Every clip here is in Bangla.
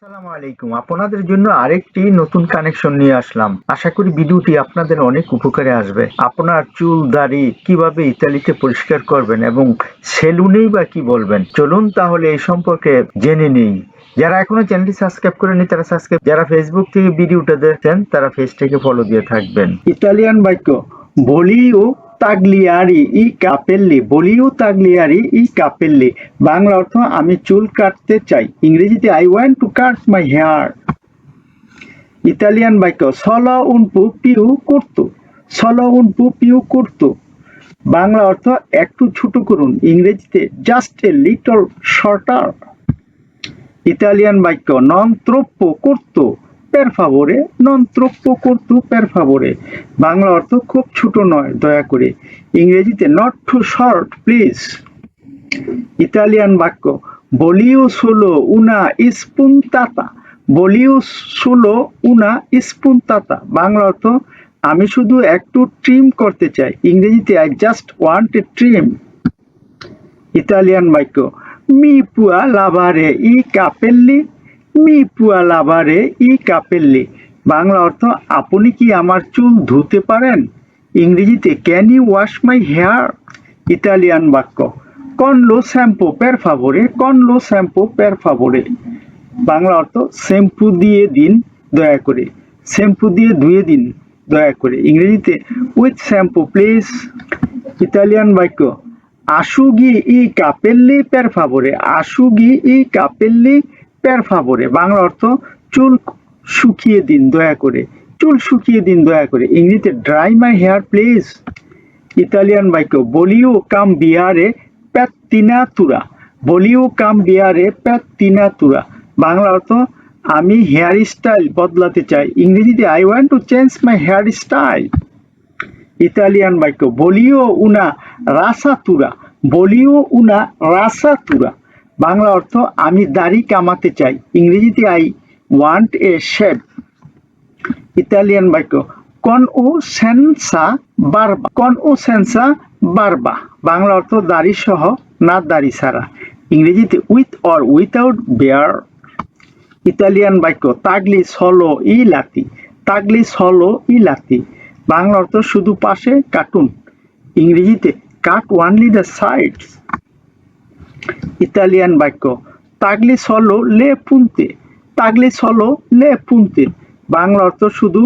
আসসালামু আলাইকুম। আপনাদের জন্য আরেকটি নতুন কানেকশন নিয়ে আসলাম। আশা করি ভিডিওটি আপনাদের অনেক উপকারে আসবে। আপনার চুল দাড়ি কিভাবে ইতালিতে পরিষ্কার করবেন এবং সেলুনেই বা কি বলবেন, চলুন তাহলে এই সম্পর্কে জেনে নেই। যারা এখনো চ্যানেলটি সাবস্ক্রাইব করেনি তারা সাবস্ক্রাইব, যারা ফেসবুক থেকে ভিডিওটা দেখছেন তারা পেজটাকে ফলো দিয়ে থাকবেন। ইতালিয়ান বাক্য ভলিও তাগলিয়ারি ই কাপেল্লি, ভলিও তাগলিয়ারি ই কাপেল্লি, বাংলা অর্থ আমি চুল কাটতে চাই, ইংরেজিতে I want to cut my hair. Italian বাক্য সলো উন পু পিউ করতো, সলো উন পু পিউ করতো, বাংলা অর্থ একটু ছোট করুন, ইংরেজিতে just a little shorter. Italian বাক্য নন ট্রোপ্পো করতো per favore, non troppo corto per favore, Bangla অর্থ খুব ছোট নয় দয়া করে, ইংরেজিতে not too short please. Italian বাক্য বলিও solo una spuntata, বলিও solo una spuntata, বাংলা অর্থ আমি শুধু একটু ট্রিম করতে চাই, ইংরেজিতে I just want a trim. Italian বাক্য মি পুয়া লাভারে ই কাপেল্লি, মি পুয়া লাভারে ই কাপেল্লি, বাংলা অর্থ আপনি কি আমার চুল ধুতে পারেন, ইংরেজিতে can you wash my hair. Italian বাক্য কন লো শ্যাম্পু পের ফাভোরে, কন লো শ্যাম্পু পের ফাভোরে, বাংলা অর্থ শ্যাম্পু দিয়ে দিন দয়া করে, শ্যাম্পু দিয়ে ধুয়ে দিন দয়া করে, ইংরেজিতে উইথ শ্যাম্পু প্লিজ। ইতালিয়ান বাক্য আসুগি ই কাপেল্লি পের ফাভোরে, আসুগি ই কাপেল্লি পের ফাভোরে, বাংলা অর্থ চুল শুকিয়ে দিন দয়া করে, চুল শুকিয়ে দিন দয়া করে, ইংরেজিতে dry my hair please. Italian বাক্য বলিও কাম বিয়ারে প্যাত্তিনাতুরা, বলিও কাম বিয়ারে প্যাত্তিনাতুরা, বাংলা অর্থ আমি হেয়ার স্টাইল বদলাতে চাই, ইংরেজিতে I want to change my hair style. Italian বাক্য বলিও উনা রাসাতুরা, বলিও উনা রাসাতুরা, বাংলা অর্থ আমি দাড়ি কামাতে চাই, ইংরেজিতে I want A shave. Italian বাক্য কন ও সেন্সা বারবা, কন ও সেন্সা বারবা, বাংলা অর্থ দাড়ি সহ না দাড়ি ছাড়া, ইংরেজিতে with or without beard. Italian বাক্য তাগলি সলো ই লাতি, তাগলি সলো ই লাতি, বাংলা অর্থ শুধু পাশে কাটুন, ইংরেজিতে কাট ওয়ানলি দ্য সাইডস। ইতালিয়ান বাক্য তাগলি সলো লে পুনতে, তাগলি সলো লে পুনতে, বাংলা অর্থ শুধু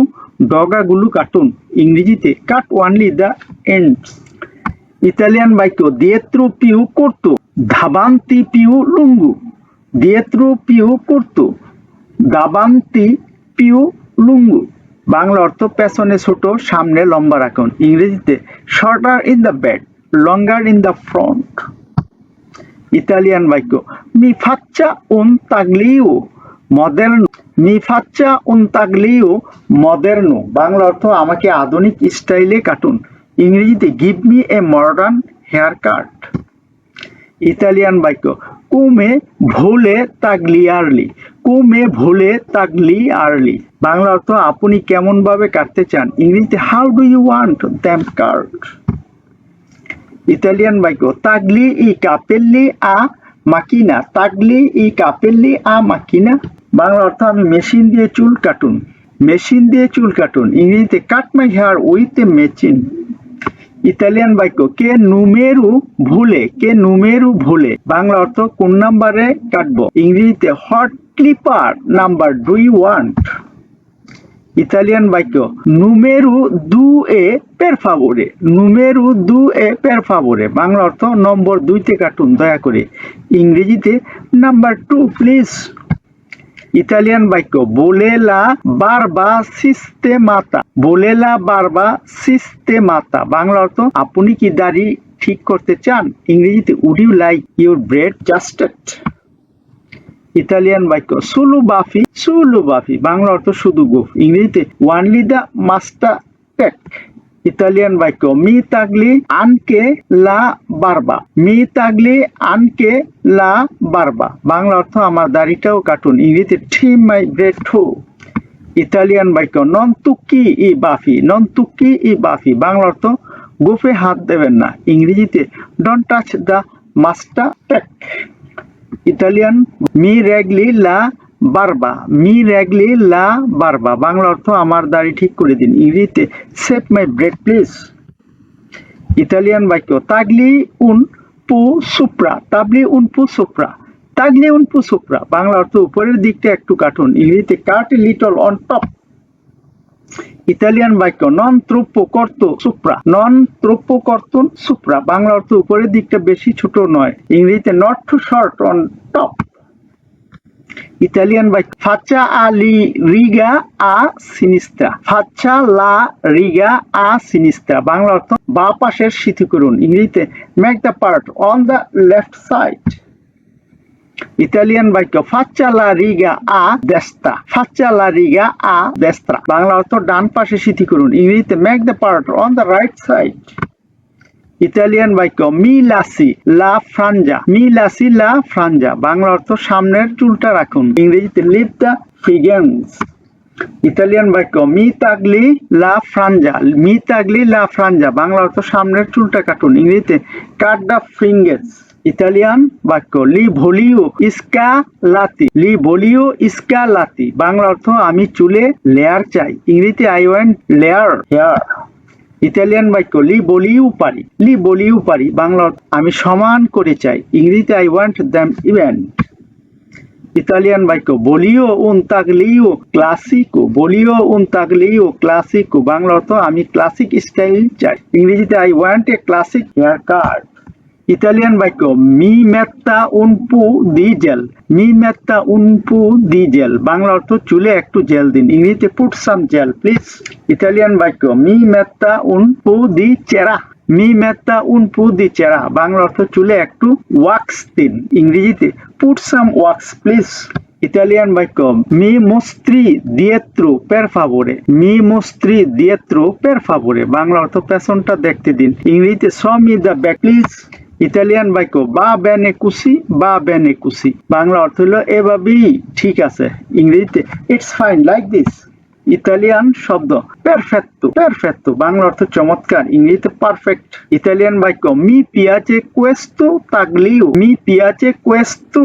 ডগাগুলো কাটুন, ইংরেজিতে কাট ওয়ানলি দ্য এন্ডস। ইতালিয়ান বাক্য দিয়েত্রো পিউ করতো ধাবান্তি পিউ লুঙ্গু, দিয়েত্রো পিউ করতো দাবান্তি পিউ লুঙ্গু, বাংলা অর্থ পেছনে ছোট সামনে লম্বা রাখুন, ইংরেজিতে shorter in the back longer in the front. Italian বাক্য মি ফাচ্চা উন তাগলিও মডার্নো, মি ফাচ্চা উন তাগলিও মডার্নো, বাংলা অর্থ আমাকে আধুনিক স্টাইলে কাটুন, ইংরেজিতে give me a modern hair cut. Italian বাক্য কুমে ভোলে তাগলিয়ারলি, কুমে ভোলে তাগলিয়ারলি, বাংলা অর্থ আপনি কেমন ভাবে কাটতে চান, ইংরেজিতে how do you want them cut. Italian বাক্য তাগলি ই কাপেল্লি আ মাকিনা, তাগলি ই কাপেল্লি আ মাকিনা, বাংলা অর্থ আমি মেশিন দিয়ে চুল কাটুন, মেশিন দিয়ে চুল কাটুন, ইংরেজিতে cut my hair with a machine. Italian বাক্য কে নুমেরু ভুলে, কে নুমেরু ভুলে, বাংলা অর্থ কোন নাম্বারে কাটবো, ইংরেজিতে what clipper number do you want. Italian বাক্য নুমেরু দু এ পের ফাভোরে, নুমেরু দু এ পের ফাভোরে, বাংলা অর্থ নম্বর 2তে কাটুন দয়া করে, ইংরেজিতে নাম্বার 2 প্লিজ। ইতালিয়ান বাক্য বোলেলা বারবা সিস্টেমাতা, বোলেলা বারবা সিস্টেমাতা, বাংলা অর্থ আপনি কি দাড়ি ঠিক করতে চান, ইংরেজিতে would you like your bread adjusted. Italian বাক্য সুলু বাফি, সুলু বাফি, বাংলা অর্থ শুধু গোফ, ইংরেজিতে ওয়ানলি দ্য মাস্টার পেক। ইতালিয়ান বাক্য মি তাগলি আনকে লা বারবা, মি তাগলি আনকে লা বারবা, বাংলা অর্থ আমার দাড়িটাও কাটুন, ইংরেজিতে trim my beard too. Italian বাক্য নন তুকি ই বাফি, নন তুকি ই বাফি, বাংলা অর্থ গোফে হাত দেবেন না, ইংরেজিতে don't touch the master peck. Italian mi regli la বারবা, মি রাগলি লা বারবা, বাংলা অর্থ আমার দাড়ি ঠিক করে দিন, ইংরেজিতে save my bread please. Italian বাক্য তাগলি উন পু সুপ্রা, তাবলি উন পু সুপ্রা, তাগলি উন পু সুপ্রা, বাংলা অর্থ উপরের দিকটা একটু কাটুন, ইংরেজিতে cut a little on top. Italian বাক্য নন ত্রোপ্পো কর্তো সুপ্রা, নন ত্রোপ্পো কর্তন সুপ্রা, বাংলা অর্থ উপরের দিকটা বেশি ছোট নয়, ইংরেজিতে not too short on top. Italian বাক্য ফাচ্চা আ লি রিগা আ সিনিস্ত্রা, ফাচ্চা লা রিগা আ সিনিস্ত্রা, বাংলা অর্থ বাঁ পাশের সিথি করুন, ইংরেজিতে make the part on the left side. Italian বাক্য ফাচ্চা লা রিগা আ দেস্তা, ফাচ্চা লা রিগা আ দেস্ত্রা, বাংলা অর্থ ডান পাশে সিথি করুন, ইংরেজিতে make the part on the right side. Italian বাক্য মি লাসি লা ফ্রাঞ্জা, মি লাসি লা ফ্রাঞ্জা, বাংলা অর্থ সামনের চুলটা রাখুন, ইংরেজিতে লিভ দ্য ফিগেন্স। ইতালিয়ান বাক্য মি তাগলি লা ফ্রাঞ্জা, মি তাগলি লা ফ্রাঞ্জা, বাংলা অর্থ সামনের চুলটা কাটুন, ইংরেজিতে কাট দ্য ফিঙ্গেস। ইতালিয়ান বাক্য লি ভলিও ইস্কা লাতি, লি ভলিও ইস্কা লাতি, বাংলা অর্থ আমি চুলে লেয়ার চাই, ইংরেজিতে I want layer hair. Italian বাক্য লি বলিও পারি, লি বলিও পারি, বাংলা অর্থ আমি সমান করে চাই, ইংরেজিতে I want them even. Italian বাক্য বলিও উন তাগলিও ক্লাসিকো, বলিও উন তাগলিও ক্লাসিকো, বাংলা অর্থ আমি ক্লাসিক স্টাইল চাই, ইংরেজিতে I want a classic hair cut. Italian বাক্য মি মেত্তা উন পু দি জেল, মি মেত্তা উন পু দি জেল, বাংলা অর্থ চুলে একটু জেল দিন, ইংরেজিতে put some gel please. Italian বাক্য মি মেত্তা উন পু দি চেরা, মি মেত্তা উন পু দি চেরা, বাংলা অর্থ চুলে একটু ওয়াক্স দিন, ইংরেজিতে put some wax please. Italian বাক্য মি মোস্ত্রি দিয়েত্রো পের ফাভোরে, মি মোস্ত্রি দিয়েত্রো পের ফাভোরে, বাংলা অর্থ পেছনটা দেখতে দিন, ইংরেজিতে show me the back please. Italian বাক্য বা বেনে কুসি, বা বেনে কুসি, বাংলা অর্থ হলো এভাবেই ঠিক আছে, ইংরেজিতে it's fine like this. Italian শব্দ পেরফেক্টো, পেরফেক্টো, বাংলা অর্থ চমৎকার, ইংরেজিতে পারফেক্ট। ইতালিয়ান বাক্য মি পিয়াচে কোয়েস্তো তাগলিও, মি পিয়াচে কোয়েস্তো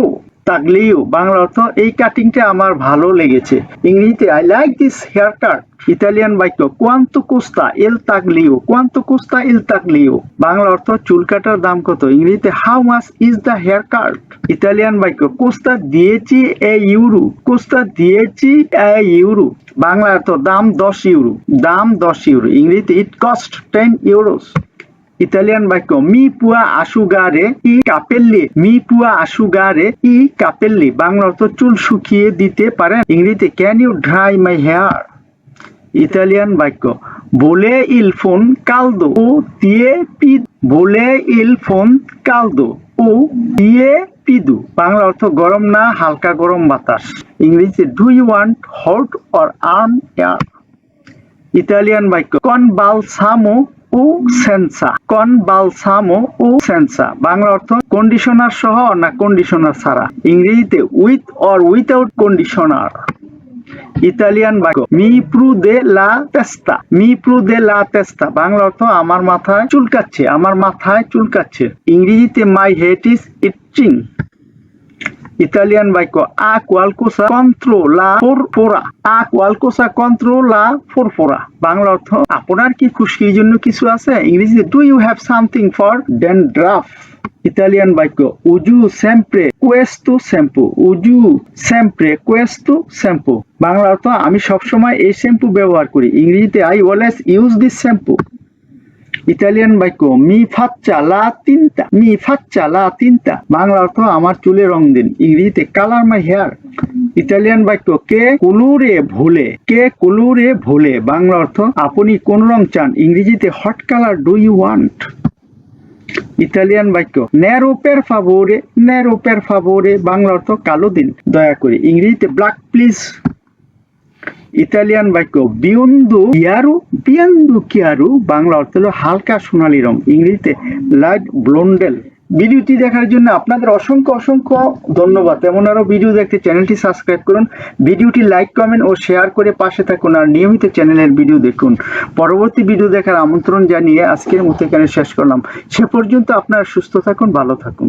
তাগলিও, বাংলা অর্থ এই কাটিংটা আমার ভালো লেগেছে, ইংরেজিতে I like this hair cut. Italian বাক্য কোয়ান্তো কোস্তা এল তাগলিও, কোয়ান্তো কোস্তা এল তাগলিও, বাংলা অর্থ চুল কাটার দাম কত, ইংরেজিতে how much is the hair cut. Italian বাক্য কোস্তা দিয়েছি এ ইউরো, কোস্তা দিয়েছি এ ইউরো, বাংলা অর্থ দাম 10 ইউরো, দাম 10 ইউরো, ইংরেজিতে ইট কস্ট 10 ইউরোস। ইতালিয়ান বাক্য মি পুয়া আসুগারে ই কাপেল্লি, মি পুয়া আসুগারে ই কাপেল্লি, বাংলা অর্থ চুল শুকিয়ে দিতে পারেন, ইংরেজিতে can you dry my hair. Italian বাক্য বলে ইল ফোন কালদো ও দিয়ে পিদ, বলে ইল ফোন কালদো ও দিয়ে পিদু, বাংলা অর্থ গরম না হালকা গরম বাতাস, ইংরেজিতে do you want hot or warm air. Italian বাক্য কন বালসামো ও সেন্সা, কন বালসামো ও সেন্সা, বাংলা অর্থ কন্ডিশনার সহ না কন্ডিশনার ছাড়া, ইংরেজিতে with or without conditioner. Italian বাক্য মি প্রু দে লা তেস্তা, মি প্রু দে লা তেস্তা, বাংলা অর্থ আমার মাথায় চুলকাচ্ছে, আমার মাথায় চুলকাচ্ছে, ইংরেজিতে my head is itching. Italian বাক্য আ কোয়ালকোসা কন্ট্রো লা ফোরফোরা, আ কোয়ালকোসা কন্ট্রো লা ফোরফোরা, বাংলা অর্থ আপনার কি খুশকির জন্য কিছু আছে, ইংরেজিতে do you have something for dandruff. Italian বাক্য উজু সেম্প্রে কোয়েস্তো শ্যাম্পু, উজু সেম্প্রে কোয়েস্তো শ্যাম্পু, বাংলা অর্থ আমি সবসময় এই শ্যাম্পু ব্যবহার করি, ইংরেজিতে I always use this shampoo. Italian বাক্য মি ফাচ্চা লা তিনটা, মি ফাচ্চা লা তিনটা, বাংলা অর্থ আমার চুলে রং দিন, ইংরেজিতে কালার মাই হেয়ার। ইতালিয়ান বাক্য কে কুলুরে ভোলে, কে কুলুরে ভোলে, বাংলা অর্থ আপনি কোন রং চান, ইংরেজিতে what colour do you want. Italian বাক্য নেরো পের ফাভোরে, নেরো পের ফাভোরে, বাংলা অর্থ কালো দিন দয়া করে, ইংরেজিতে ব্ল্যাক প্লিজ। ইতালিয়ান বাক্য বিয়ন্দু কিয়ারু, বিয়ন্দু কিয়ারু, বাংলা অর্থ হলো হালকা সোনালী রং, ইংরেজিতে লাইট ব্লন্ডেল। ভিডিওটি দেখার জন্য আপনাদের অসংখ্য অসংখ্য ধন্যবাদ, এমন আরো ভিডিও দেখতে চ্যানেলটি সাবস্ক্রাইব করুন, ভিডিওটি লাইক কমেন্ট ও শেয়ার করে পাশে থাকুন, আর নিয়মিত চ্যানেলের ভিডিও দেখুন। পরবর্তী ভিডিও দেখার আমন্ত্রণ জানিয়ে আজকের মতো এখানে শেষ করলাম, সে পর্যন্ত আপনারা সুস্থ থাকুন, ভালো থাকুন।